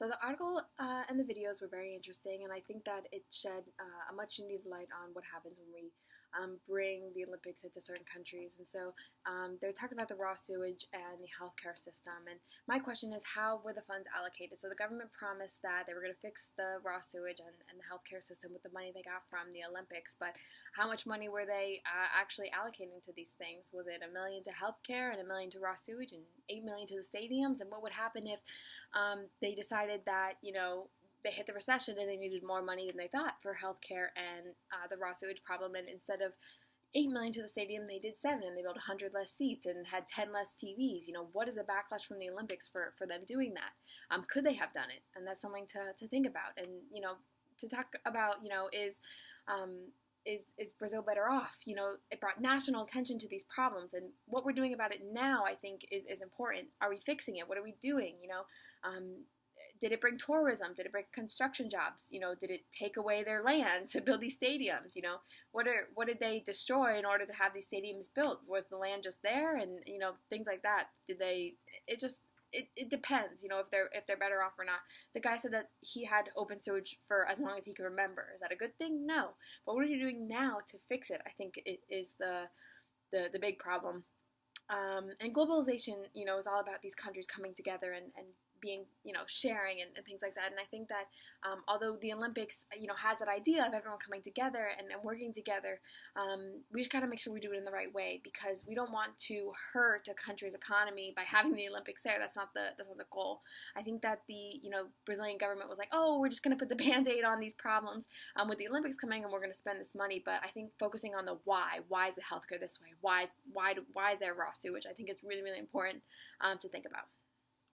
So the article and the videos were very interesting, and I think that it shed a much needed light on what happens when we bring the Olympics into certain countries. And so they're talking about the raw sewage and the healthcare system. And my question is, how were the funds allocated? So the government promised that they were going to fix the raw sewage and the healthcare system with the money they got from the Olympics, but how much money were they actually allocating to these things? Was it $1 million to healthcare and $1 million to raw sewage and $8 million to the stadiums? And what would happen if they decided that, they hit the recession and they needed more money than they thought for healthcare and the raw sewage problem, and instead of $8 million to the stadium, they did 7, and they built 100 less seats and had 10 less TVs. What is the backlash from the Olympics for them doing that? Could they have done it? And that's something to think about. And to talk about, is Brazil better off? It brought national attention to these problems, and what we're doing about it now, I think, is important. Are we fixing it? What are we doing? Did it bring tourism? Did it bring construction jobs? Did it take away their land to build these stadiums? What did they destroy in order to have these stadiums built? Was the land just there? And things like that. Did they? It depends. If they're better off or not. The guy said that he had open sewage for as long as he could remember. Is that a good thing? No. But what are you doing now to fix it? I think it is the big problem. And globalization, is all about these countries coming together and being, sharing and things like that. And I think that although the Olympics, has that idea of everyone coming together and working together, we just got to make sure we do it in the right way, because we don't want to hurt a country's economy by having the Olympics there. That's not the goal. I think that the Brazilian government was like, oh, we're just going to put the Band-Aid on these problems with the Olympics coming, and we're going to spend this money. But I think focusing on the why is the healthcare this way? Why is there raw sewage? I think it's really, really important to think about.